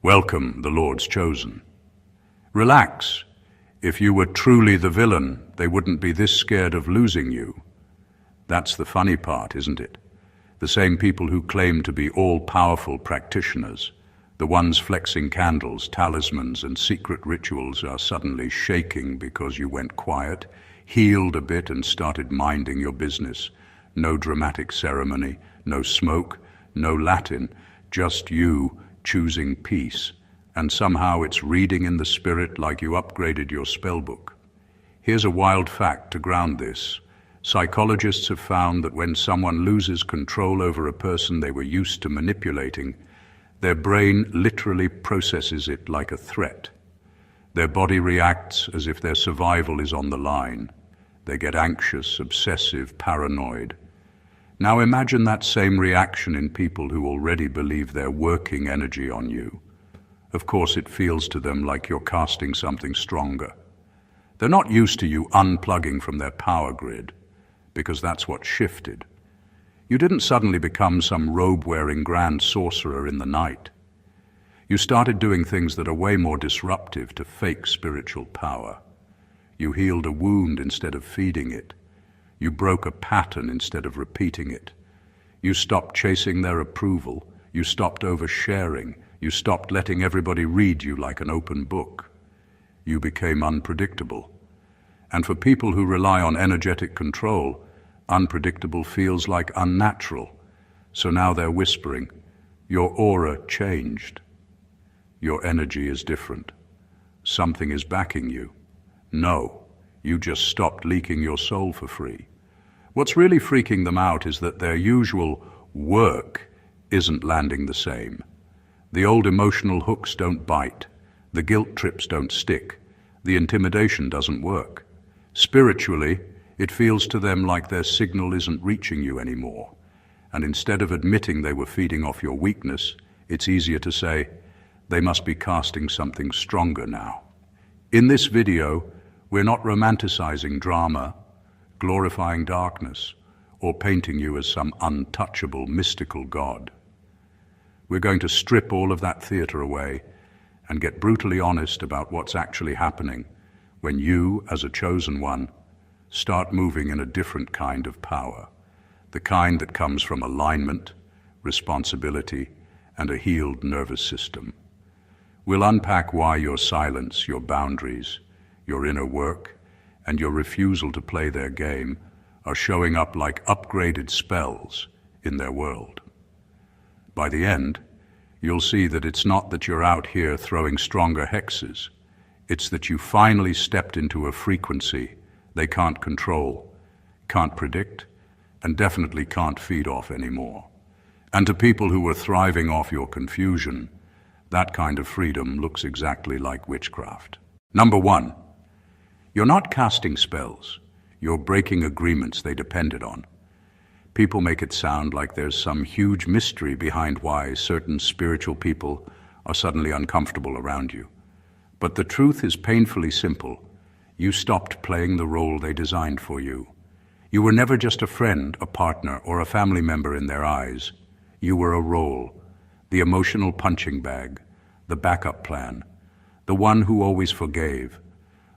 Welcome, the Lord's chosen. Relax. If you were truly the villain, they wouldn't be this scared of losing you. That's the funny part, isn't it? The same people who claim to be all-powerful practitioners, the ones flexing candles, talismans, and secret rituals are suddenly shaking because you went quiet, healed a bit and started minding your business. No dramatic ceremony, no smoke, no Latin, just you choosing peace, and somehow it's reading in the spirit like you upgraded your spell book. Here's a wild fact to ground this. Psychologists have found that when someone loses control over a person they were used to manipulating, their brain literally processes it like a threat. Their body reacts as if their survival is on the line. They get anxious, obsessive, paranoid. Now imagine that same reaction in people who already believe they're working energy on you. Of course, it feels to them like you're casting something stronger. They're not used to you unplugging from their power grid, because that's what shifted. You didn't suddenly become some robe-wearing grand sorcerer in the night. You started doing things that are way more disruptive to fake spiritual power. You healed a wound instead of feeding it. You broke a pattern instead of repeating it. You stopped chasing their approval. You stopped oversharing. You stopped letting everybody read you like an open book. You became unpredictable. And for people who rely on energetic control, unpredictable feels like unnatural. So now they're whispering, your aura changed. Your energy is different. Something is backing you. No. You just stopped leaking your soul for free. What's really freaking them out is that their usual work isn't landing the same. The old emotional hooks don't bite. The guilt trips don't stick. The intimidation doesn't work. Spiritually, it feels to them like their signal isn't reaching you anymore. And instead of admitting they were feeding off your weakness, it's easier to say, they must be casting something stronger now. In this video, we're not romanticizing drama, glorifying darkness, or painting you as some untouchable, mystical god. We're going to strip all of that theater away and get brutally honest about what's actually happening when you, as a chosen one, start moving in a different kind of power, the kind that comes from alignment, responsibility, and a healed nervous system. We'll unpack why your silence, your boundaries, your inner work, and your refusal to play their game are showing up like upgraded spells in their world. By the end, you'll see that it's not that you're out here throwing stronger hexes. It's that you finally stepped into a frequency they can't control, can't predict, and definitely can't feed off anymore. And to people who were thriving off your confusion, that kind of freedom looks exactly like witchcraft. Number one, you're not casting spells. You're breaking agreements they depended on. People make it sound like there's some huge mystery behind why certain spiritual people are suddenly uncomfortable around you. But the truth is painfully simple. You stopped playing the role they designed for you. You were never just a friend, a partner, or a family member in their eyes. You were a role, the emotional punching bag, the backup plan, the one who always forgave,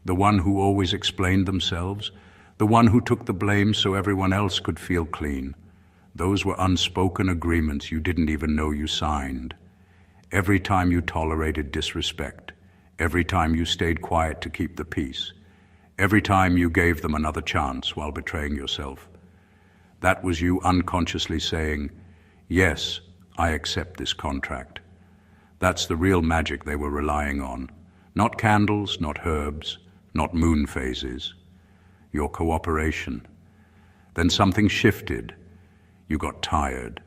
the one who always explained themselves, the one who took the blame so everyone else could feel clean. Those were unspoken agreements you didn't even know you signed. Every time you tolerated disrespect, every time you stayed quiet to keep the peace, every time you gave them another chance while betraying yourself, that was you unconsciously saying, yes, I accept this contract. That's the real magic they were relying on. Not candles, not herbs, not moon phases. Your cooperation. Then something shifted. You got tired.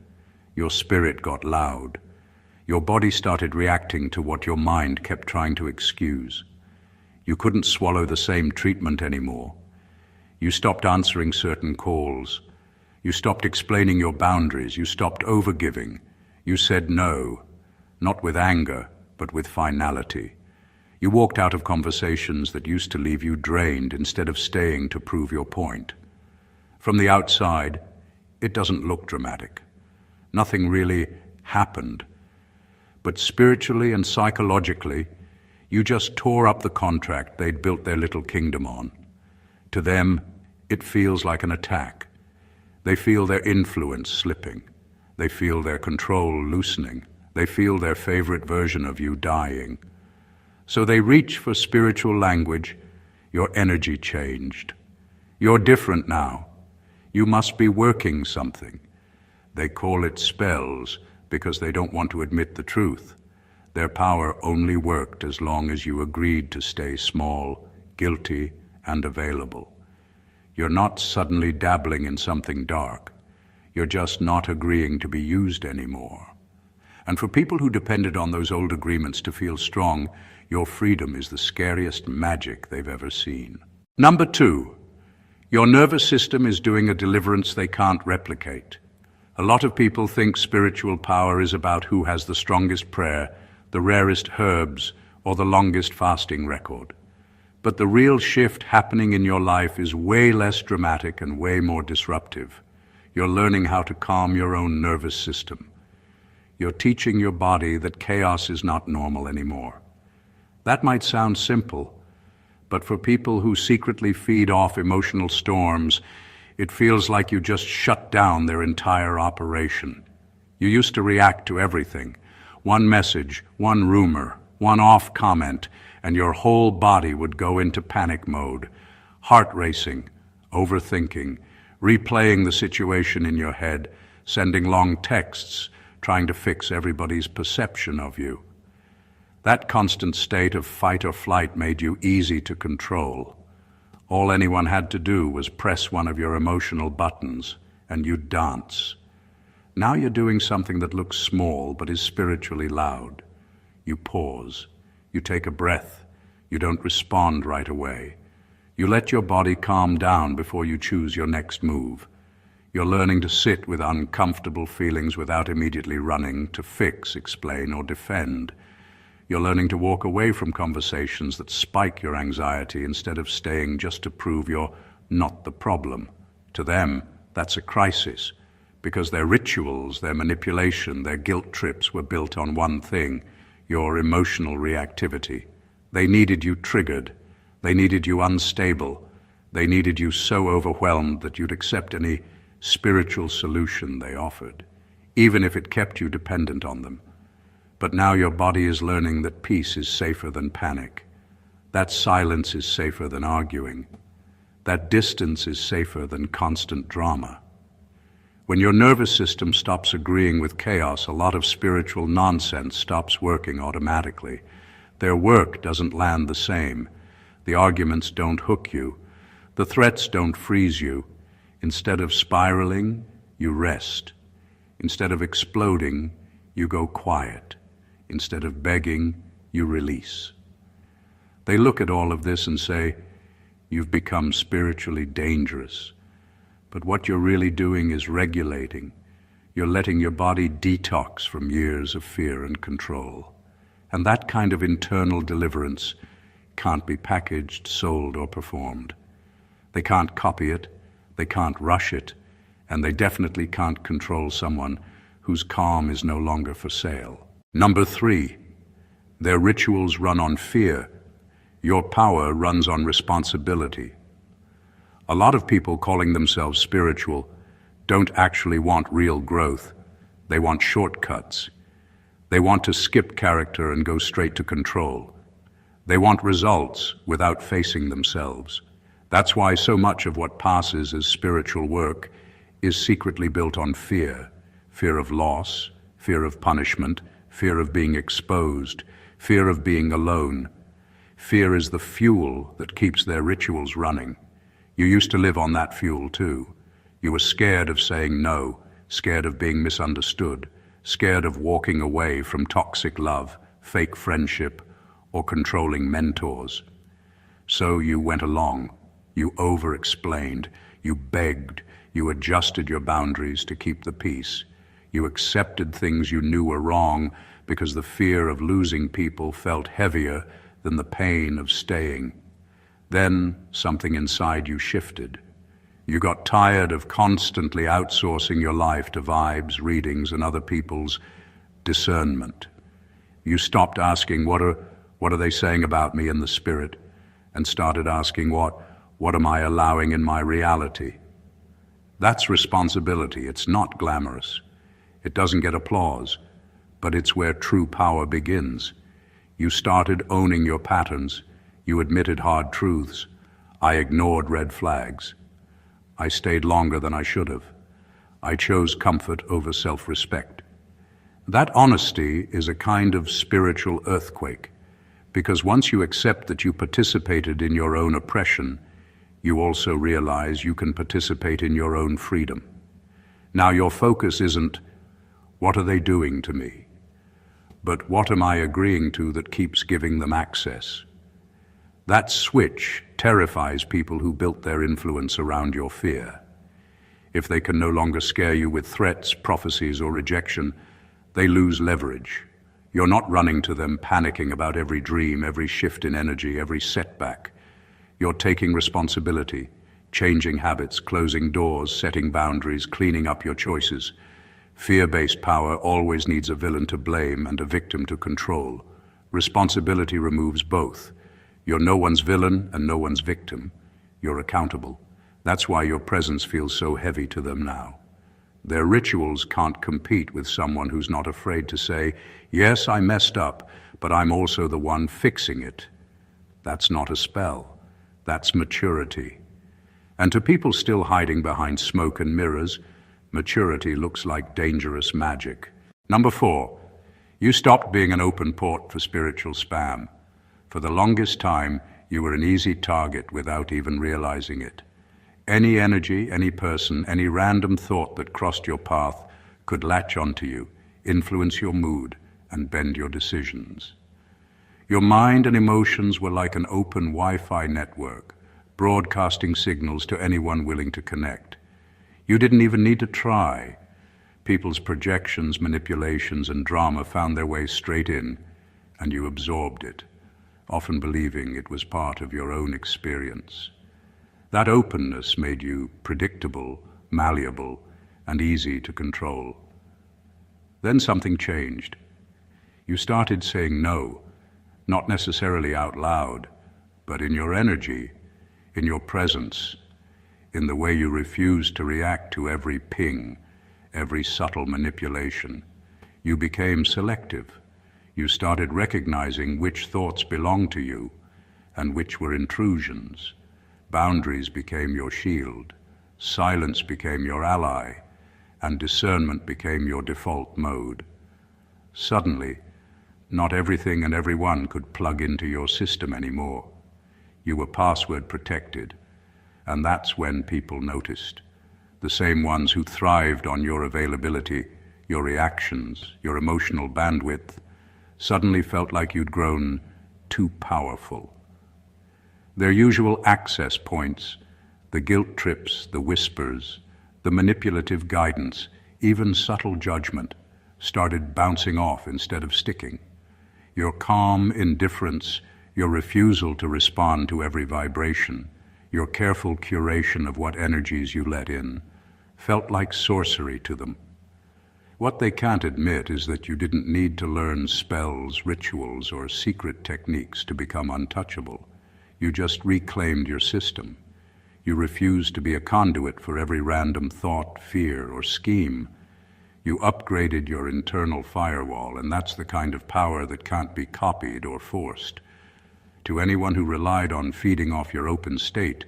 Your spirit got loud. Your body started reacting to what your mind kept trying to excuse. You couldn't swallow the same treatment anymore. You stopped answering certain calls. You stopped explaining your boundaries. You stopped overgiving. You said no, not with anger, but with finality. You walked out of conversations that used to leave you drained instead of staying to prove your point. From the outside, it doesn't look dramatic. Nothing really happened. But spiritually and psychologically, you just tore up the contract they'd built their little kingdom on. To them, it feels like an attack. They feel their influence slipping. They feel their control loosening. They feel their favorite version of you dying. So they reach for spiritual language. Your energy changed. You're different now. You must be working something. They call it spells because they don't want to admit the truth. Their power only worked as long as you agreed to stay small, guilty, and available. You're not suddenly dabbling in something dark. You're just not agreeing to be used anymore. And for people who depended on those old agreements to feel strong, your freedom is the scariest magic they've ever seen. Number 2, your nervous system is doing a deliverance they can't replicate. A lot of people think spiritual power is about who has the strongest prayer, the rarest herbs, or the longest fasting record. But the real shift happening in your life is way less dramatic and way more disruptive. You're learning how to calm your own nervous system. You're teaching your body that chaos is not normal anymore. That might sound simple, but for people who secretly feed off emotional storms, it feels like you just shut down their entire operation. You used to react to everything. One message, one rumor, one off comment, and your whole body would go into panic mode, heart racing, overthinking, replaying the situation in your head, sending long texts, trying to fix everybody's perception of you. That constant state of fight or flight made you easy to control. All anyone had to do was press one of your emotional buttons, and you'd dance. Now you're doing something that looks small but is spiritually loud. You pause. You take a breath. You don't respond right away. You let your body calm down before you choose your next move. You're learning to sit with uncomfortable feelings without immediately running to fix, explain, or defend. You're learning to walk away from conversations that spike your anxiety instead of staying just to prove you're not the problem. To them, that's a crisis, because their rituals, their manipulation, their guilt trips were built on one thing: your emotional reactivity. They needed you triggered. They needed you unstable. They needed you so overwhelmed that you'd accept any spiritual solution they offered, even if it kept you dependent on them. But now your body is learning that peace is safer than panic. That silence is safer than arguing. That distance is safer than constant drama. When your nervous system stops agreeing with chaos, a lot of spiritual nonsense stops working automatically. Their work doesn't land the same. The arguments don't hook you. The threats don't freeze you. Instead of spiraling, you rest. Instead of exploding, you go quiet. Instead of begging, you release. They look at all of this and say, "You've become spiritually dangerous." But what you're really doing is regulating. You're letting your body detox from years of fear and control. And that kind of internal deliverance can't be packaged, sold, or performed. They can't copy it, they can't rush it, and they definitely can't control someone whose calm is no longer for sale. Number 3, their rituals run on fear. Your power runs on responsibility. A lot of people calling themselves spiritual don't actually want real growth. They want shortcuts. They want to skip character and go straight to control. They want results without facing themselves. That's why so much of what passes as spiritual work is secretly built on fear. Fear of loss, fear of punishment, fear of being exposed, fear of being alone. Fear is the fuel that keeps their rituals running. You used to live on that fuel too. You were scared of saying no, scared of being misunderstood, scared of walking away from toxic love, fake friendship, or controlling mentors. So you went along. You over-explained. You begged. You adjusted your boundaries to keep the peace. You accepted things you knew were wrong because the fear of losing people felt heavier than the pain of staying. Then something inside you shifted. You got tired of constantly outsourcing your life to vibes, readings, and other people's discernment. You stopped asking, what are they saying about me in the spirit, and started asking, what am I allowing in my reality? That's responsibility. It's not glamorous. It doesn't get applause, but it's where true power begins. You started owning your patterns. You admitted hard truths. I ignored red flags. I stayed longer than I should have. I chose comfort over self-respect. That honesty is a kind of spiritual earthquake, because once you accept that you participated in your own oppression, you also realize you can participate in your own freedom. Now your focus isn't, what are they doing to me? But what am I agreeing to that keeps giving them access? That switch terrifies people who built their influence around your fear. If they can no longer scare you with threats, prophecies, or rejection, they lose leverage. You're not running to them panicking about every dream, every shift in energy, every setback. You're taking responsibility, changing habits, closing doors, setting boundaries, cleaning up your choices. Fear-based power always needs a villain to blame and a victim to control. Responsibility removes both. You're no one's villain and no one's victim. You're accountable. That's why your presence feels so heavy to them now. Their rituals can't compete with someone who's not afraid to say, yes, I messed up, but I'm also the one fixing it. That's not a spell. That's maturity. And to people still hiding behind smoke and mirrors, maturity looks like dangerous magic. Number 4, you stopped being an open port for spiritual spam. For the longest time, you were an easy target without even realizing it. Any energy, any person, any random thought that crossed your path could latch onto you, influence your mood, and bend your decisions. Your mind and emotions were like an open Wi-Fi network, broadcasting signals to anyone willing to connect. You didn't even need to try. People's projections, manipulations, and drama found their way straight in, and you absorbed it, often believing it was part of your own experience. That openness made you predictable, malleable, and easy to control. Then something changed. You started saying no, not necessarily out loud, but in your energy, in your presence, in the way you refused to react to every ping, every subtle manipulation. You became selective. You started recognizing which thoughts belonged to you and which were intrusions. Boundaries became your shield, silence became your ally, and discernment became your default mode. Suddenly, not everything and everyone could plug into your system anymore. You were password protected, and that's when people noticed. The same ones who thrived on your availability, your reactions, your emotional bandwidth, suddenly felt like you'd grown too powerful. Their usual access points, the guilt trips, the whispers, the manipulative guidance, even subtle judgment, started bouncing off instead of sticking. Your calm indifference, your refusal to respond to every vibration, your careful curation of what energies you let in, felt like sorcery to them. What they can't admit is that you didn't need to learn spells, rituals, or secret techniques to become untouchable. You just reclaimed your system. You refused to be a conduit for every random thought, fear, or scheme. You upgraded your internal firewall, and that's the kind of power that can't be copied or forced. To anyone who relied on feeding off your open state,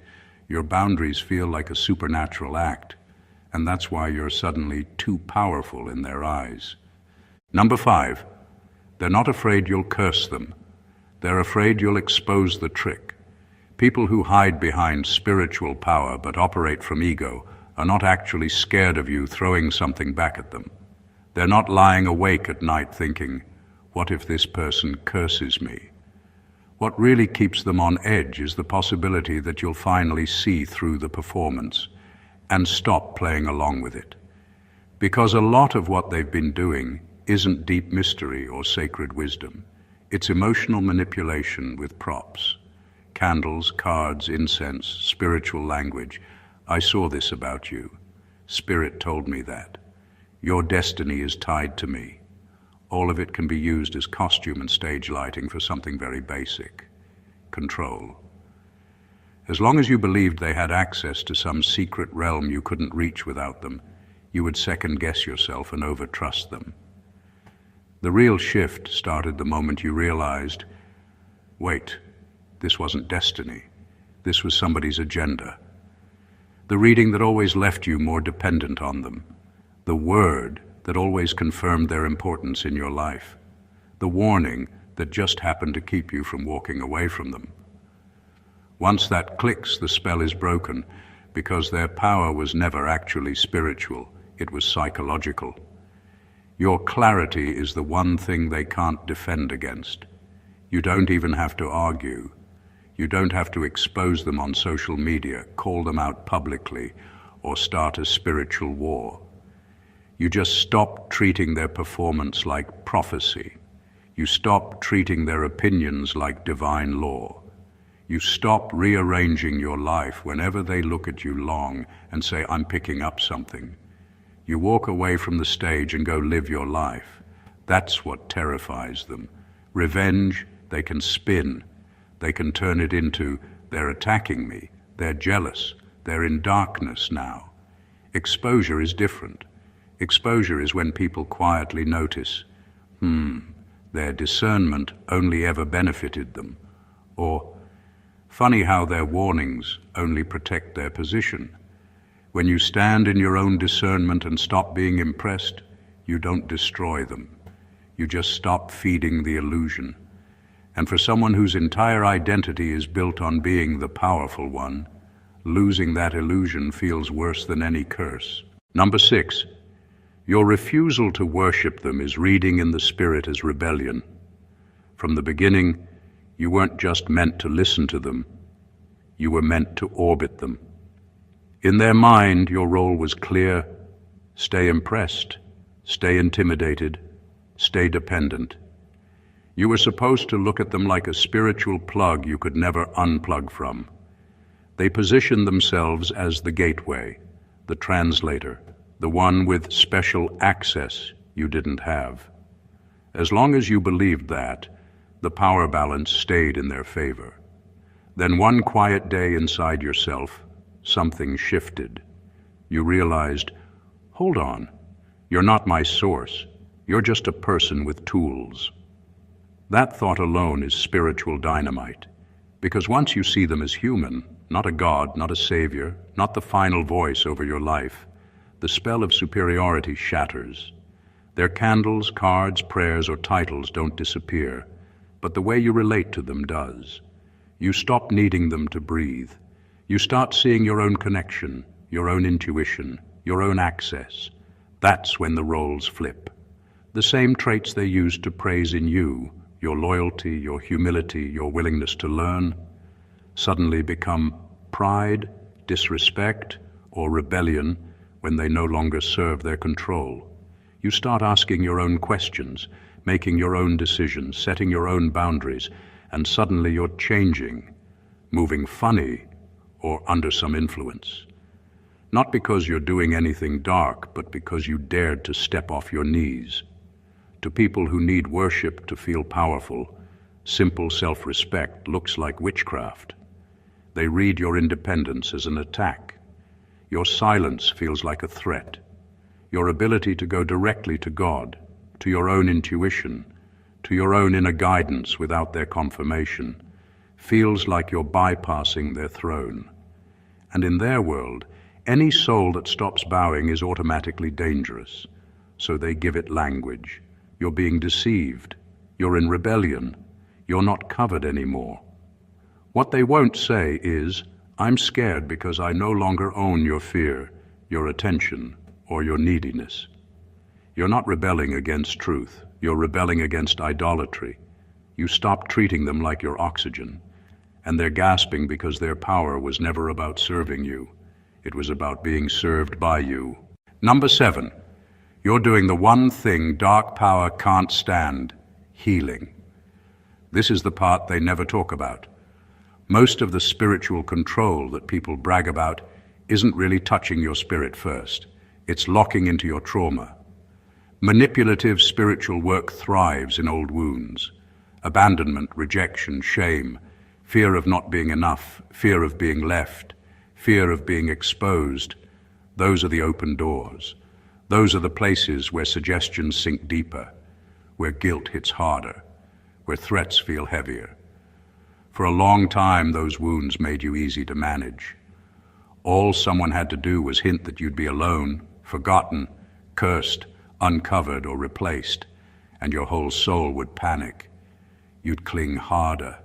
your boundaries feel like a supernatural act, and that's why you're suddenly too powerful in their eyes. Number 5, they're not afraid you'll curse them. They're afraid you'll expose the trick. People who hide behind spiritual power but operate from ego are not actually scared of you throwing something back at them. They're not lying awake at night thinking, what if this person curses me? What really keeps them on edge is the possibility that you'll finally see through the performance and stop playing along with it. Because a lot of what they've been doing isn't deep mystery or sacred wisdom. It's emotional manipulation with props. Candles, cards, incense, spiritual language. I saw this about you. Spirit told me that. Your destiny is tied to me. All of it can be used as costume and stage lighting for something very basic: control. As long as you believed they had access to some secret realm you couldn't reach without them, you would second-guess yourself and overtrust them. The real shift started the moment you realized, wait, this wasn't destiny. This was somebody's agenda. The reading that always left you more dependent on them. The word that always confirmed their importance in your life. The warning that just happened to keep you from walking away from them. Once that clicks, the spell is broken, because their power was never actually spiritual, it was psychological. Your clarity is the one thing they can't defend against. You don't even have to argue. You don't have to expose them on social media, call them out publicly, or start a spiritual war. You just stop treating their performance like prophecy. You stop treating their opinions like divine law. You stop rearranging your life whenever they look at you long and say, I'm picking up something. You walk away from the stage and go live your life. That's what terrifies them. Revenge, they can spin. They can turn it into, they're attacking me, they're jealous, they're in darkness now. Exposure is different. Exposure is when people quietly notice, their discernment only ever benefited them. Or, funny how their warnings only protect their position. When you stand in your own discernment and stop being impressed, you don't destroy them. You just stop feeding the illusion. And for someone whose entire identity is built on being the powerful one, losing that illusion feels worse than any curse. Number 6, your refusal to worship them is reading in the spirit as rebellion. From the beginning, you weren't just meant to listen to them, you were meant to orbit them. In their mind, your role was clear: stay impressed, stay intimidated, stay dependent. You were supposed to look at them like a spiritual plug you could never unplug from. They positioned themselves as the gateway, the translator, the one with special access you didn't have. As long as you believed that, the power balance stayed in their favor. Then one quiet day inside yourself, something shifted. You realized, hold on, you're not my source. You're just a person with tools. That thought alone is spiritual dynamite, because once you see them as human, not a god, not a savior, not the final voice over your life, the spell of superiority shatters. Their candles, cards, prayers, or titles don't disappear, but the way you relate to them does. You stop needing them to breathe. You start seeing your own connection, your own intuition, your own access. That's when the roles flip. The same traits they used to praise in you, your loyalty, your humility, your willingness to learn, suddenly become pride, disrespect, or rebellion when they no longer serve their control. You start asking your own questions, making your own decisions, setting your own boundaries, and suddenly you're changing, moving funny, or under some influence. Not because you're doing anything dark, but because you dared to step off your knees. To people who need worship to feel powerful, simple self-respect looks like witchcraft. They read your independence as an attack. Your silence feels like a threat. Your ability to go directly to God, to your own intuition, to your own inner guidance without their confirmation, feels like you're bypassing their throne. And in their world, any soul that stops bowing is automatically dangerous, so they give it language. You're being deceived. You're in rebellion. You're not covered anymore. What they won't say is, I'm scared because I no longer own your fear, your attention, or your neediness. You're not rebelling against truth. You're rebelling against idolatry. You stop treating them like your oxygen, and they're gasping because their power was never about serving you. It was about being served by you. Number 7, you're doing the one thing dark power can't stand: healing. This is the part they never talk about. Most of the spiritual control that people brag about isn't really touching your spirit first. It's locking into your trauma. Manipulative spiritual work thrives in old wounds. Abandonment, rejection, shame, fear of not being enough, fear of being left, fear of being exposed. Those are the open doors. Those are the places where suggestions sink deeper, where guilt hits harder, where threats feel heavier. For a long time, those wounds made you easy to manage. All someone had to do was hint that you'd be alone, forgotten, cursed, uncovered, or replaced, and your whole soul would panic. You'd cling harder.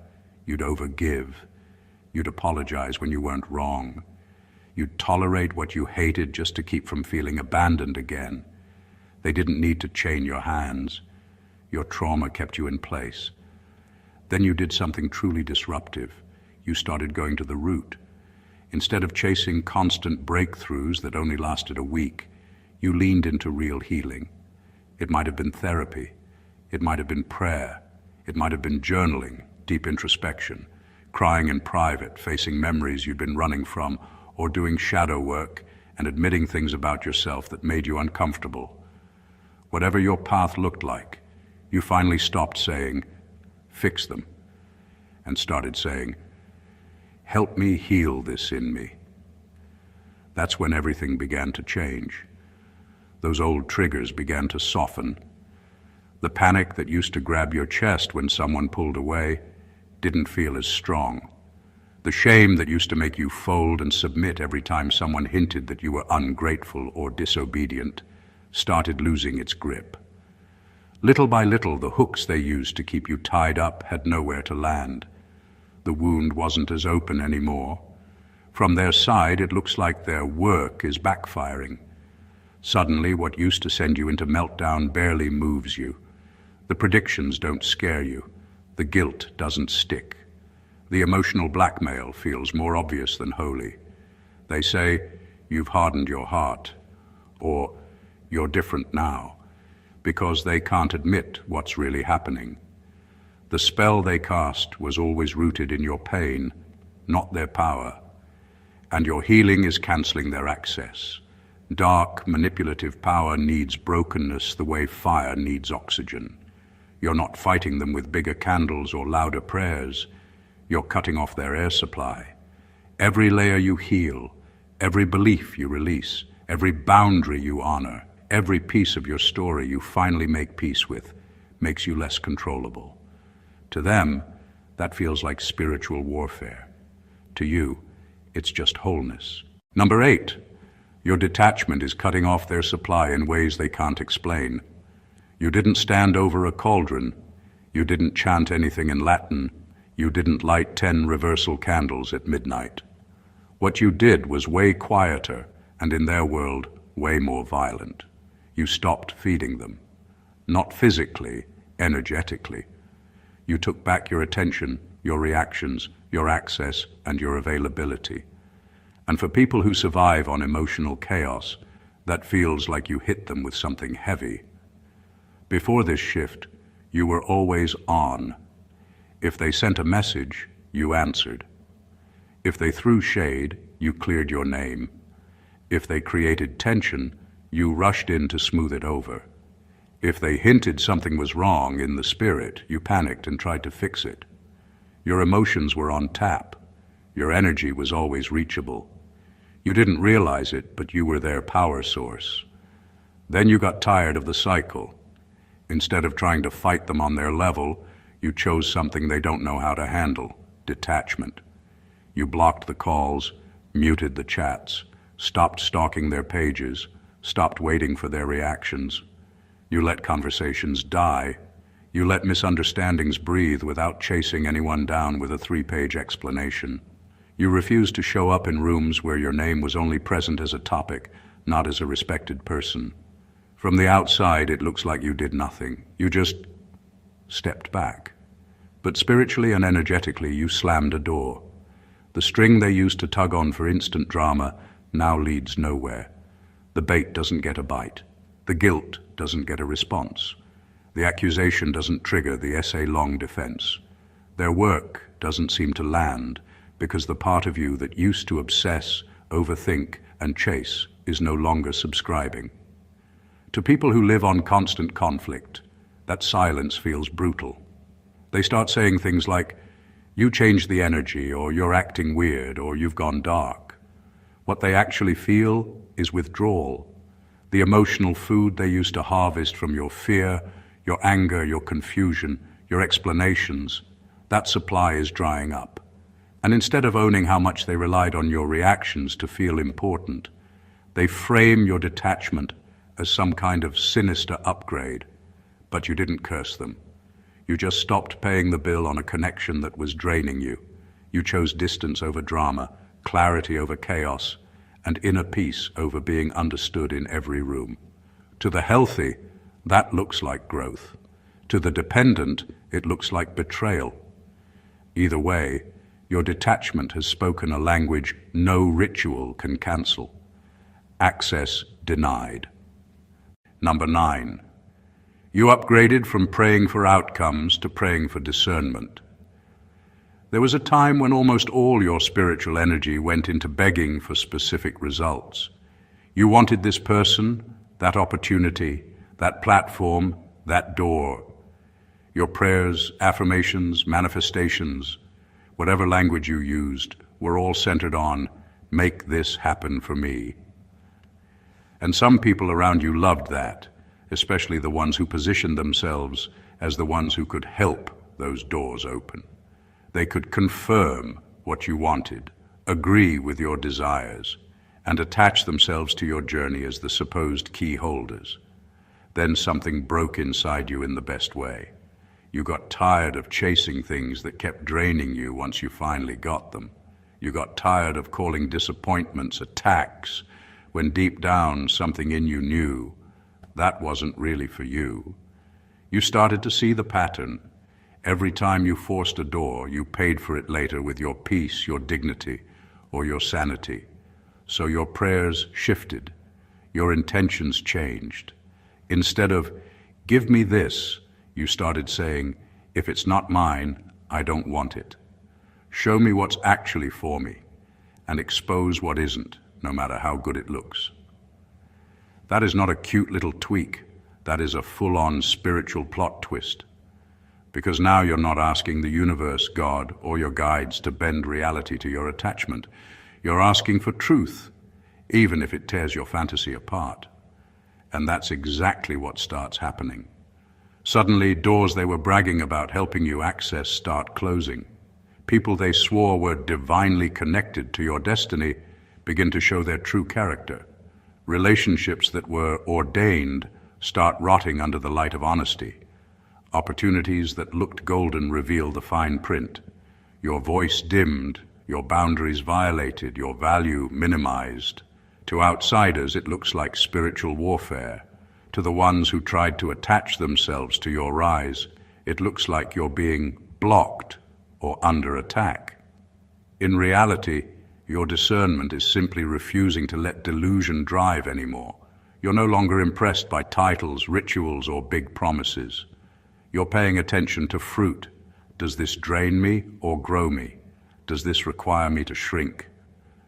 You'd overgive. You'd apologize when you weren't wrong. You'd tolerate what you hated just to keep from feeling abandoned again. They didn't need to chain your hands. Your trauma kept you in place. Then you did something truly disruptive. You started going to the root. Instead of chasing constant breakthroughs that only lasted a week, you leaned into real healing. It might have been therapy. It might have been prayer. It might have been journaling, deep introspection, crying in private, facing memories you'd been running from, or doing shadow work and admitting things about yourself that made you uncomfortable. Whatever your path looked like, you finally stopped saying, "Fix them," and started saying, "Help me heal this in me." That's when everything began to change. Those old triggers began to soften. The panic that used to grab your chest when someone pulled away didn't feel as strong. The shame that used to make you fold and submit every time someone hinted that you were ungrateful or disobedient started losing its grip. Little by little, the hooks they used to keep you tied up had nowhere to land. The wound wasn't as open anymore. From their side, it looks like their work is backfiring. Suddenly, what used to send you into meltdown barely moves you. The predictions don't scare you. The guilt doesn't stick. The emotional blackmail feels more obvious than holy. They say, "You've hardened your heart," or "You're different now," because they can't admit what's really happening. The spell they cast was always rooted in your pain, not their power. And your healing is canceling their access. Dark, manipulative power needs brokenness the way fire needs oxygen. You're not fighting them with bigger candles or louder prayers. You're cutting off their air supply. Every layer you heal, every belief you release, every boundary you honor, every piece of your story you finally make peace with, makes you less controllable. To them, that feels like spiritual warfare. To you, it's just wholeness. Number 8, your detachment is cutting off their supply in ways they can't explain. You didn't stand over a cauldron. You didn't chant anything in Latin. You didn't light 10 reversal candles at midnight. What you did was way quieter, and in their world, way more violent. You stopped feeding them. Not physically, energetically. You took back your attention, your reactions, your access, and your availability. And for people who survive on emotional chaos, that feels like you hit them with something heavy. Before this shift, you were always on. If they sent a message, you answered. If they threw shade, you cleared your name. If they created tension, you rushed in to smooth it over. If they hinted something was wrong in the spirit, you panicked and tried to fix it. Your emotions were on tap. Your energy was always reachable. You didn't realize it, but you were their power source. Then you got tired of the cycle. Instead of trying to fight them on their level, you chose something they don't know how to handle: detachment. You blocked the calls, muted the chats, stopped stalking their pages, stopped waiting for their reactions. You let conversations die. You let misunderstandings breathe without chasing anyone down with a 3-page explanation. You refused to show up in rooms where your name was only present as a topic, not as a respected person. From the outside, it looks like you did nothing. You just stepped back. But spiritually and energetically, you slammed a door. The string they used to tug on for instant drama now leads nowhere. The bait doesn't get a bite. The guilt doesn't get a response. The accusation doesn't trigger the essay-long defense. Their work doesn't seem to land because the part of you that used to obsess, overthink, and chase is no longer subscribing. To people who live on constant conflict, that silence feels brutal. They start saying things like, "You changed the energy," or "You're acting weird," or "You've gone dark." What they actually feel is withdrawal. The emotional food they used to harvest from your fear, your anger, your confusion, your explanations, that supply is drying up. And instead of owning how much they relied on your reactions to feel important, they frame your detachment as some kind of sinister upgrade. But you didn't curse them. You just stopped paying the bill on a connection that was draining you. You chose distance over drama, clarity over chaos, and inner peace over being understood in every room. To the healthy, that looks like growth. To the dependent, it looks like betrayal. Either way, your detachment has spoken a language no ritual can cancel. Access denied. Number 9. You upgraded from praying for outcomes to praying for discernment. There was a time when almost all your spiritual energy went into begging for specific results. You wanted this person, that opportunity, that platform, that door. Your prayers, affirmations, manifestations, whatever language you used, were all centered on, "Make this happen for me." And some people around you loved that, especially the ones who positioned themselves as the ones who could help those doors open. They could confirm what you wanted, agree with your desires, and attach themselves to your journey as the supposed key holders. Then something broke inside you in the best way. You got tired of chasing things that kept draining you once you finally got them. You got tired of calling disappointments attacks when deep down something in you knew that wasn't really for you. You started to see the pattern. Every time you forced a door, you paid for it later with your peace, your dignity, or your sanity. So your prayers shifted. Your intentions changed. Instead of, "Give me this," you started saying, "If it's not mine, I don't want it. Show me what's actually for me, and expose what isn't, no matter how good it looks." That is not a cute little tweak. That is a full-on spiritual plot twist. Because now you're not asking the universe, God, or your guides to bend reality to your attachment. You're asking for truth, even if it tears your fantasy apart. And that's exactly what starts happening. Suddenly, doors they were bragging about helping you access start closing. People they swore were divinely connected to your destiny begin to show their true character. Relationships that were ordained start rotting under the light of honesty. Opportunities that looked golden reveal the fine print. Your voice dimmed, your boundaries violated, your value minimized. To outsiders, it looks like spiritual warfare. To the ones who tried to attach themselves to your rise, it looks like you're being blocked or under attack. In reality, your discernment is simply refusing to let delusion drive anymore. You're no longer impressed by titles, rituals, or big promises. You're paying attention to fruit. Does this drain me or grow me? Does this require me to shrink?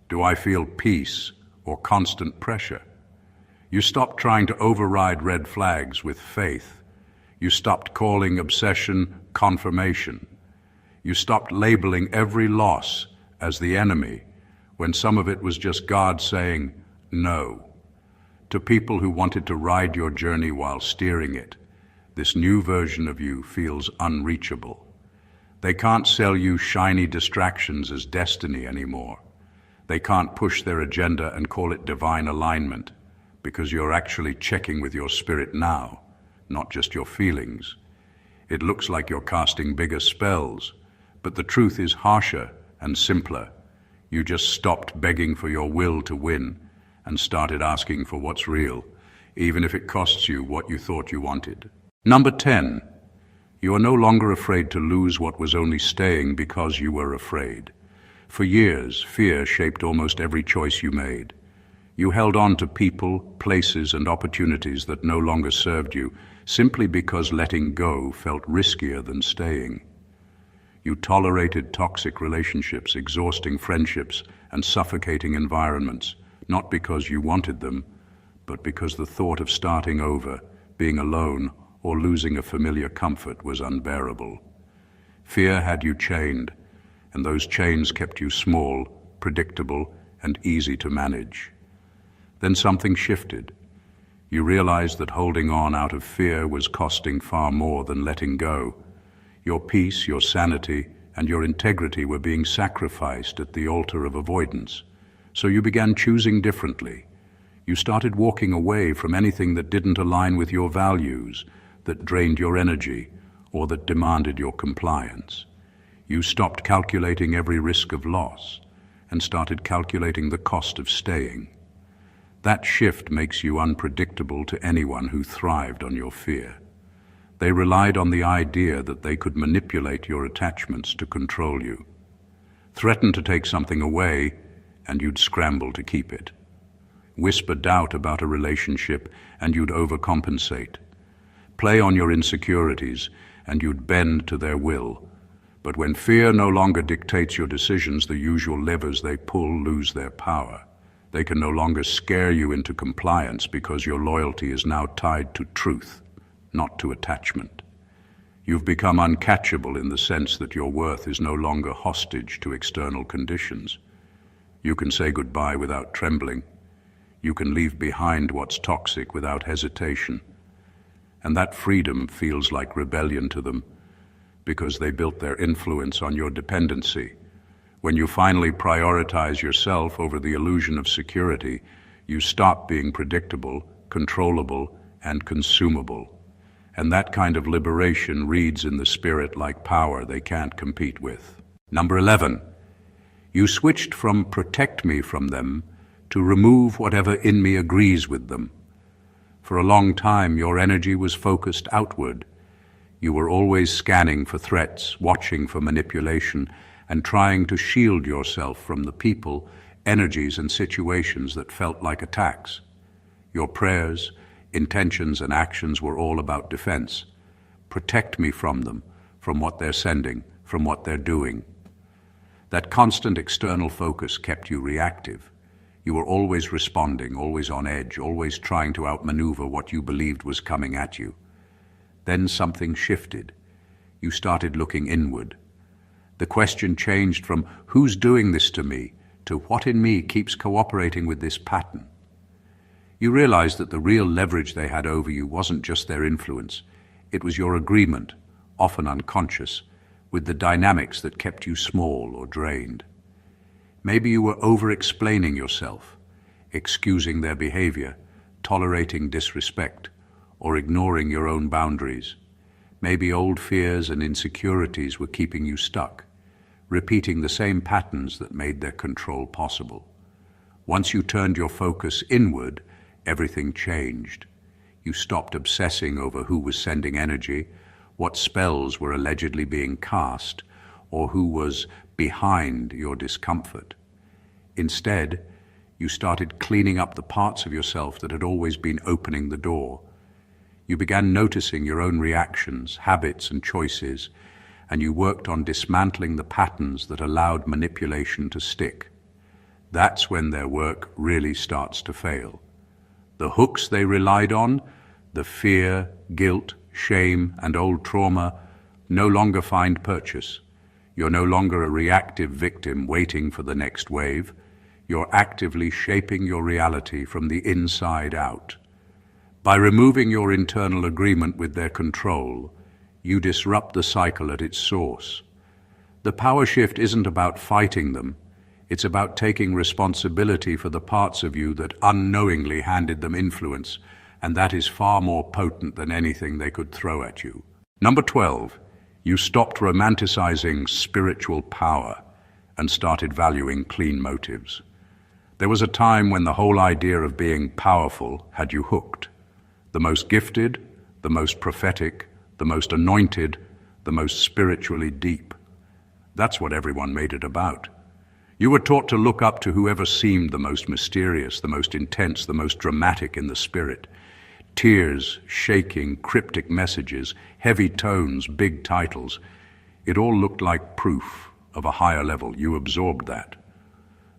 Do I feel peace or constant pressure? You stopped trying to override red flags with faith. You stopped calling obsession confirmation. You stopped labeling every loss as the enemy when some of it was just God saying no. To people who wanted to ride your journey while steering it, this new version of you feels unreachable. They can't sell you shiny distractions as destiny anymore. They can't push their agenda and call it divine alignment, because you're actually checking with your spirit now, not just your feelings. It looks like you're casting bigger spells, but the truth is harsher and simpler. You just stopped begging for your will to win and started asking for what's real, even if it costs you what you thought you wanted. Number 10, you are no longer afraid to lose what was only staying because you were afraid. For years, fear shaped almost every choice you made. You held on to people, places, and opportunities that no longer served you, simply because letting go felt riskier than staying. You tolerated toxic relationships, exhausting friendships, and suffocating environments, not because you wanted them, but because the thought of starting over, being alone, or losing a familiar comfort was unbearable. Fear had you chained, and those chains kept you small, predictable, and easy to manage. Then something shifted. You realized that holding on out of fear was costing far more than letting go. Your peace, your sanity, and your integrity were being sacrificed at the altar of avoidance. So you began choosing differently. You started walking away from anything that didn't align with your values, that drained your energy, or that demanded your compliance. You stopped calculating every risk of loss and started calculating the cost of staying. That shift makes you unpredictable to anyone who thrived on your fear. They relied on the idea that they could manipulate your attachments to control you. Threaten to take something away, and you'd scramble to keep it. Whisper doubt about a relationship, and you'd overcompensate. Play on your insecurities, and you'd bend to their will. But when fear no longer dictates your decisions, the usual levers they pull lose their power. They can no longer scare you into compliance because your loyalty is now tied to truth, not to attachment. You've become uncatchable in the sense that your worth is no longer hostage to external conditions. You can say goodbye without trembling. You can leave behind what's toxic without hesitation. And that freedom feels like rebellion to them because they built their influence on your dependency. When you finally prioritize yourself over the illusion of security, you stop being predictable, controllable, and consumable. And that kind of liberation reads in the spirit like power they can't compete with. Number 11, you switched from protect me from them to remove whatever in me agrees with them. For a long time, your energy was focused outward. You were always scanning for threats, watching for manipulation, and trying to shield yourself from the people, energies, and situations that felt like attacks. Your prayers, intentions, and actions were all about defense. Protect me from them, from what they're sending, from what they're doing. That constant external focus kept you reactive. You were always responding, always on edge, always trying to outmaneuver what you believed was coming at you. Then something shifted. You started looking inward. The question changed from who's doing this to me to what in me keeps cooperating with this pattern. You realized that the real leverage they had over you wasn't just their influence. It was your agreement, often unconscious, with the dynamics that kept you small or drained. Maybe you were over-explaining yourself, excusing their behavior, tolerating disrespect, or ignoring your own boundaries. Maybe old fears and insecurities were keeping you stuck, repeating the same patterns that made their control possible. Once you turned your focus inward, everything changed. You stopped obsessing over who was sending energy, what spells were allegedly being cast, or who was behind your discomfort. Instead, you started cleaning up the parts of yourself that had always been opening the door. You began noticing your own reactions, habits, and choices, and you worked on dismantling the patterns that allowed manipulation to stick. That's when their work really starts to fail. The hooks they relied on, the fear, guilt, shame, and old trauma, no longer find purchase. You're no longer a reactive victim waiting for the next wave. You're actively shaping your reality from the inside out. By removing your internal agreement with their control, you disrupt the cycle at its source. The power shift isn't about fighting them. It's about taking responsibility for the parts of you that unknowingly handed them influence, and that is far more potent than anything they could throw at you. Number 12, you stopped romanticizing spiritual power and started valuing clean motives. There was a time when the whole idea of being powerful had you hooked. The most gifted, the most prophetic, the most anointed, the most spiritually deep. That's what everyone made it about. You were taught to look up to whoever seemed the most mysterious, the most intense, the most dramatic in the spirit. Tears, shaking, cryptic messages, heavy tones, big titles. It all looked like proof of a higher level. You absorbed that.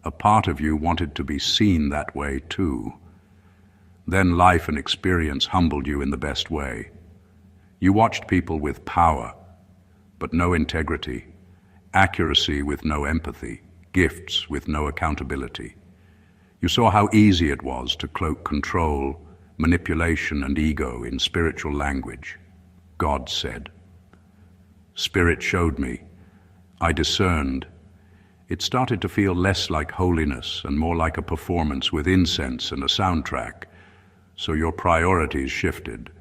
A part of you wanted to be seen that way too. Then life and experience humbled you in the best way. You watched people with power, but no integrity, accuracy with no empathy, gifts with no accountability. You saw how easy it was to cloak control, manipulation, and ego in spiritual language. God said. Spirit showed me. I discerned. It started to feel less like holiness and more like a performance with incense and a soundtrack. So your priorities shifted.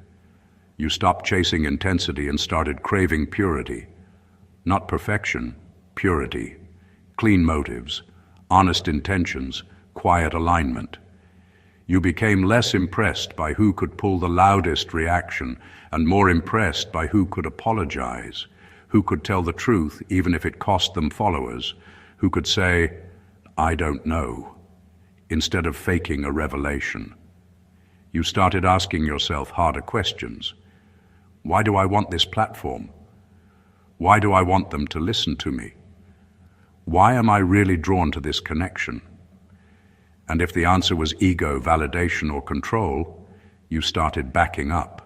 You stopped chasing intensity and started craving purity. Not perfection, purity. Clean motives, honest intentions, quiet alignment. You became less impressed by who could pull the loudest reaction and more impressed by who could apologize, who could tell the truth even if it cost them followers, who could say, "I don't know," instead of faking a revelation. You started asking yourself harder questions. Why do I want this platform? Why do I want them to listen to me? Why am I really drawn to this connection? And if the answer was ego, validation, or control, you started backing up.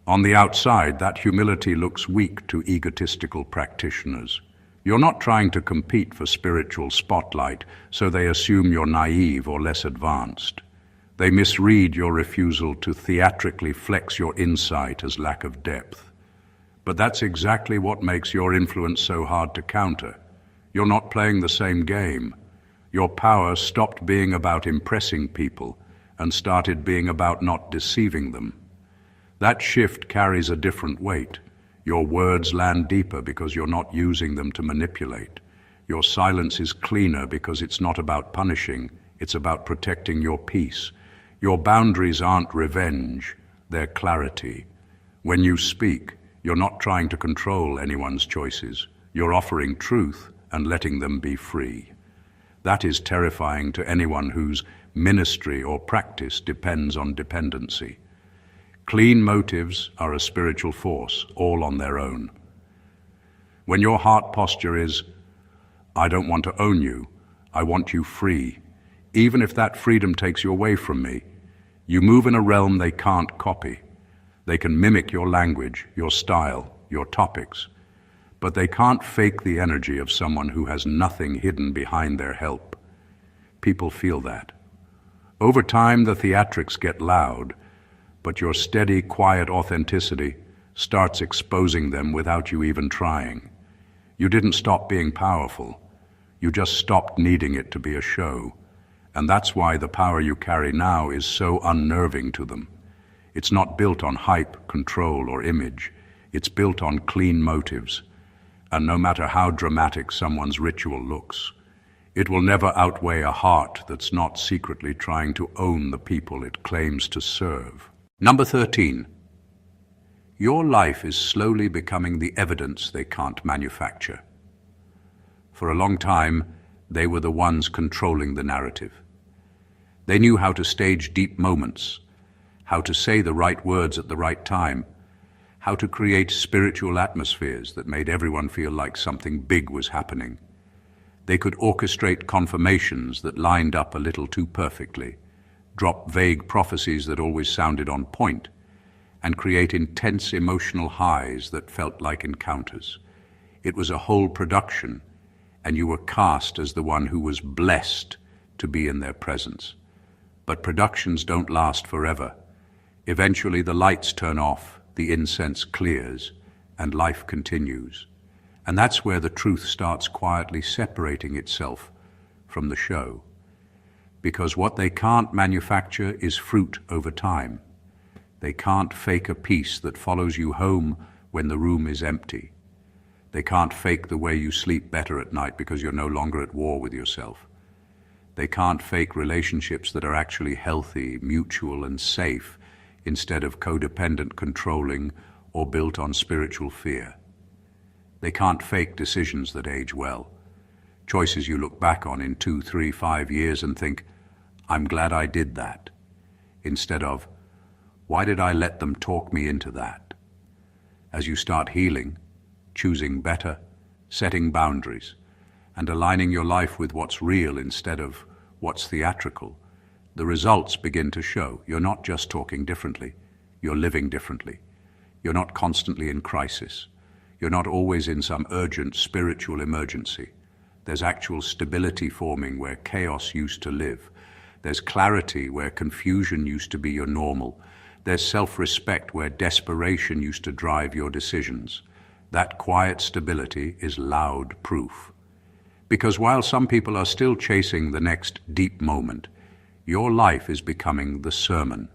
On the outside, that humility looks weak to egotistical practitioners. You're not trying to compete for spiritual spotlight, so they assume you're naive or less advanced. They misread your refusal to theatrically flex your insight as lack of depth. But that's exactly what makes your influence so hard to counter. You're not playing the same game. Your power stopped being about impressing people and started being about not deceiving them. That shift carries a different weight. Your words land deeper because you're not using them to manipulate. Your silence is cleaner because it's not about punishing, it's about protecting your peace. Your boundaries aren't revenge, they're clarity. When you speak, you're not trying to control anyone's choices. You're offering truth and letting them be free. That is terrifying to anyone whose ministry or practice depends on dependency. Clean motives are a spiritual force, all on their own. When your heart posture is, "I don't want to own you, I want you free," even if that freedom takes you away from me, you move in a realm they can't copy. They can mimic your language, your style, your topics, but they can't fake the energy of someone who has nothing hidden behind their help. People feel that. Over time, the theatrics get loud, but your steady, quiet authenticity starts exposing them without you even trying. You didn't stop being powerful. You just stopped needing it to be a show. And that's why the power you carry now is so unnerving to them. It's not built on hype, control, or image. It's built on clean motives. And no matter how dramatic someone's ritual looks, it will never outweigh a heart that's not secretly trying to own the people it claims to serve. Number 13. Your life is slowly becoming the evidence they can't manufacture. For a long time, they were the ones controlling the narrative. They knew how to stage deep moments, how to say the right words at the right time, how to create spiritual atmospheres that made everyone feel like something big was happening. They could orchestrate confirmations that lined up a little too perfectly, drop vague prophecies that always sounded on point, and create intense emotional highs that felt like encounters. It was a whole production, and you were cast as the one who was blessed to be in their presence. But productions don't last forever. Eventually the lights turn off, the incense clears, and life continues. And that's where the truth starts quietly separating itself from the show. Because what they can't manufacture is fruit over time. They can't fake a peace that follows you home when the room is empty. They can't fake the way you sleep better at night because you're no longer at war with yourself. They can't fake relationships that are actually healthy, mutual, and safe instead of codependent, controlling, or built on spiritual fear. They can't fake decisions that age well. Choices you look back on in 2, 3, 5 years and think, "I'm glad I did that," instead of, "Why did I let them talk me into that?" As you start healing, choosing better, setting boundaries, and aligning your life with what's real instead of what's theatrical, the results begin to show. You're not just talking differently, you're living differently. You're not constantly in crisis. You're not always in some urgent spiritual emergency. There's actual stability forming where chaos used to live. There's clarity where confusion used to be your normal. There's self-respect where desperation used to drive your decisions. That quiet stability is loud proof. Because while some people are still chasing the next deep moment, your life is becoming the sermon.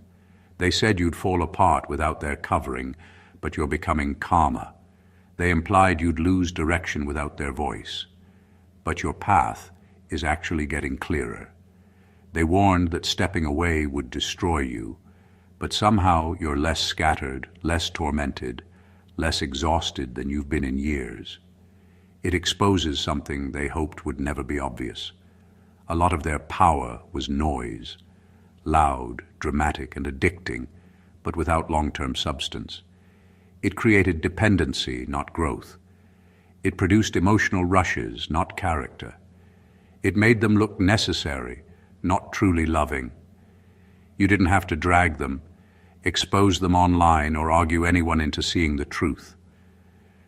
They said you'd fall apart without their covering, but you're becoming calmer. They implied you'd lose direction without their voice, but your path is actually getting clearer. They warned that stepping away would destroy you, but somehow you're less scattered, less tormented, less exhausted than you've been in years. It exposes something they hoped would never be obvious. A lot of their power was noise, loud, dramatic, and addicting, but without long-term substance. It created dependency, not growth. It produced emotional rushes, not character. It made them look necessary, not truly loving. You didn't have to drag them, expose them online, or argue anyone into seeing the truth.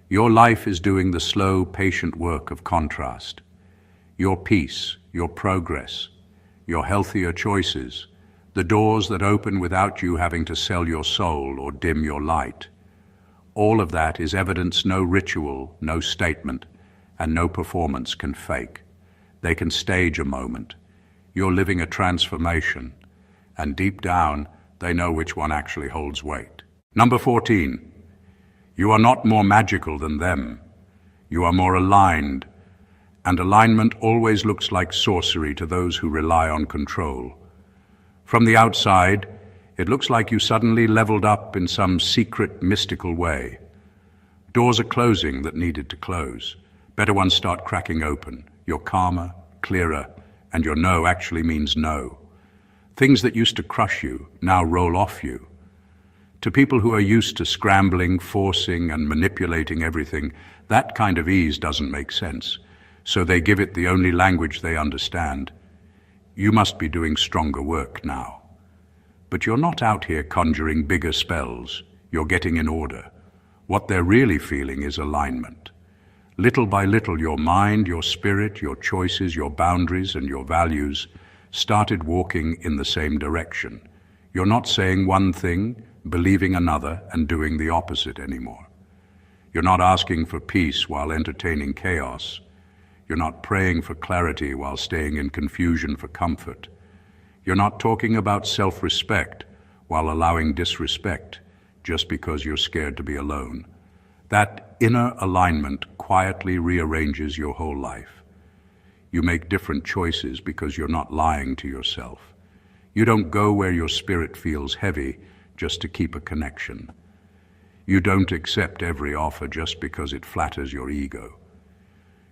Your life is doing the slow, patient work of contrast. Your peace, your progress, your healthier choices, the doors that open without you having to sell your soul or dim your light. All of that is evidence no ritual, no statement, and no performance can fake. They can stage a moment. You're living a transformation, and deep down, they know which one actually holds weight. Number 14. You are not more magical than them. You are more aligned, and alignment always looks like sorcery to those who rely on control. From the outside, it looks like you suddenly leveled up in some secret, mystical way. Doors are closing that needed to close. Better ones start cracking open. You're calmer, clearer, and your no actually means no. Things that used to crush you now roll off you. To people who are used to scrambling, forcing, and manipulating everything, that kind of ease doesn't make sense. So they give it the only language they understand. You must be doing stronger work now. But you're not out here conjuring bigger spells. You're getting in order. What they're really feeling is alignment. Little by little, your mind, your spirit, your choices, your boundaries, and your values started walking in the same direction. You're not saying one thing, believing another, and doing the opposite anymore. You're not asking for peace while entertaining chaos. You're not praying for clarity while staying in confusion for comfort. You're not talking about self-respect while allowing disrespect just because you're scared to be alone. That inner alignment quietly rearranges your whole life. You make different choices because you're not lying to yourself. You don't go where your spirit feels heavy just to keep a connection. You don't accept every offer just because it flatters your ego.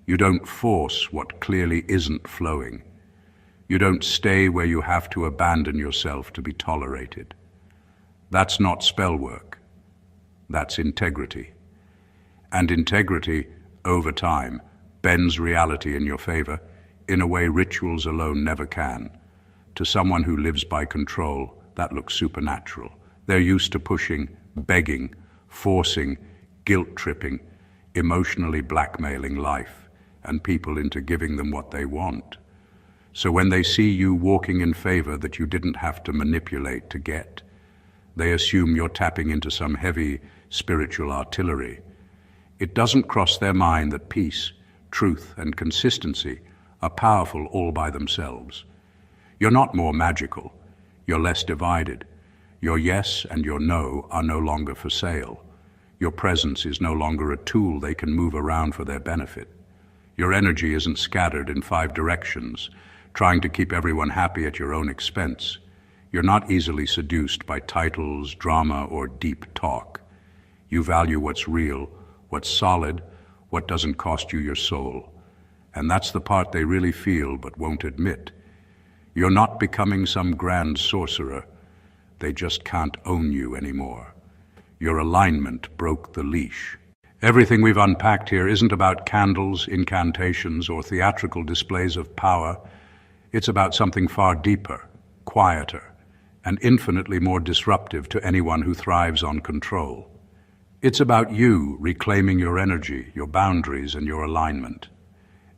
You don't force what clearly isn't flowing. You don't stay where you have to abandon yourself to be tolerated. That's not spell work. That's integrity. And integrity, over time, bends reality in your favor in a way rituals alone never can. To someone who lives by control, that looks supernatural. They're used to pushing, begging, forcing, guilt-tripping, emotionally blackmailing life and people into giving them what they want. So when they see you walking in favor that you didn't have to manipulate to get, they assume you're tapping into some heavy spiritual artillery. It doesn't cross their mind that peace, truth, and consistency are powerful all by themselves. You're not more magical. You're less divided. Your yes and your no are no longer for sale. Your presence is no longer a tool they can move around for their benefit. Your energy isn't scattered in 5 directions, trying to keep everyone happy at your own expense. You're not easily seduced by titles, drama, or deep talk. You value what's real, what's solid, what doesn't cost you your soul. And that's the part they really feel but won't admit. You're not becoming some grand sorcerer. They just can't own you anymore. Your alignment broke the leash. Everything we've unpacked here isn't about candles, incantations, or theatrical displays of power. It's about something far deeper, quieter, and infinitely more disruptive to anyone who thrives on control. It's about you reclaiming your energy, your boundaries, and your alignment.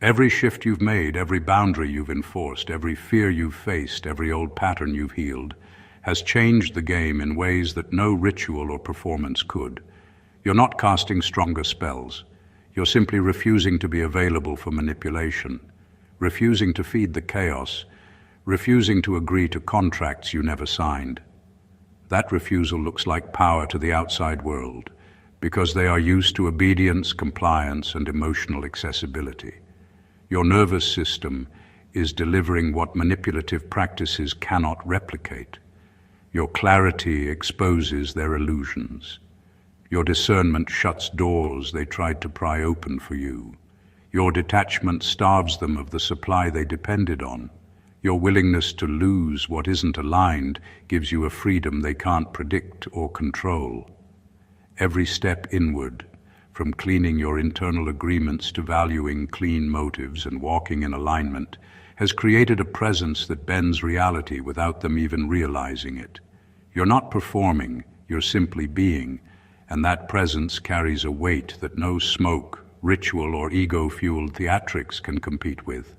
Every shift you've made, every boundary you've enforced, every fear you've faced, every old pattern you've healed, has changed the game in ways that no ritual or performance could. You're not casting stronger spells. You're simply refusing to be available for manipulation, refusing to feed the chaos, refusing to agree to contracts you never signed. That refusal looks like power to the outside world, because they are used to obedience, compliance, and emotional accessibility. Your nervous system is delivering what manipulative practices cannot replicate. Your clarity exposes their illusions. Your discernment shuts doors they tried to pry open for you. Your detachment starves them of the supply they depended on. Your willingness to lose what isn't aligned gives you a freedom they can't predict or control. Every step inward, from cleaning your internal agreements to valuing clean motives and walking in alignment, has created a presence that bends reality without them even realizing it. You're not performing, you're simply being, and that presence carries a weight that no smoke, ritual, or ego-fueled theatrics can compete with.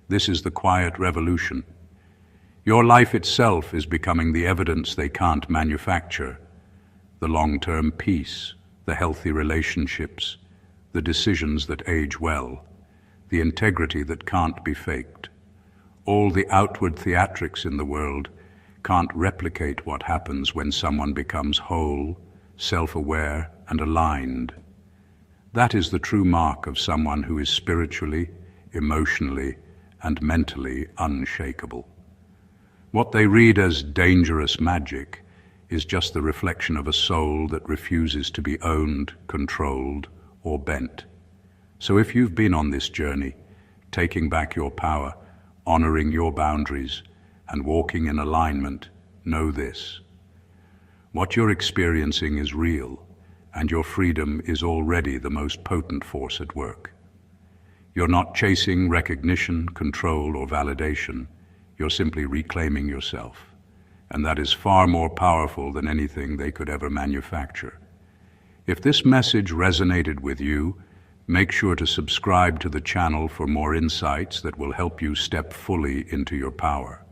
This is the quiet revolution. Your life itself is becoming the evidence they can't manufacture. The long-term peace, the healthy relationships, the decisions that age well, the integrity that can't be faked. All the outward theatrics in the world can't replicate what happens when someone becomes whole, self-aware, and aligned. That is the true mark of someone who is spiritually, emotionally, and mentally unshakable. What they read as dangerous magic is just the reflection of a soul that refuses to be owned, controlled, or bent. So if you've been on this journey, taking back your power, honoring your boundaries, and walking in alignment, know this: what you're experiencing is real, and your freedom is already the most potent force at work. You're not chasing recognition, control, or validation. You're simply reclaiming yourself, and that is far more powerful than anything they could ever manufacture. If this message resonated with you, make sure to subscribe to the channel for more insights that will help you step fully into your power.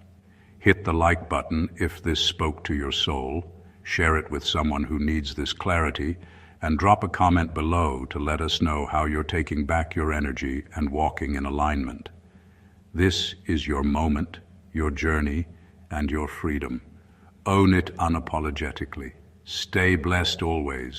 Hit the like button if this spoke to your soul, share it with someone who needs this clarity, and drop a comment below to let us know how you're taking back your energy and walking in alignment. This is your moment, your journey, and your freedom. Own it unapologetically. Stay blessed always.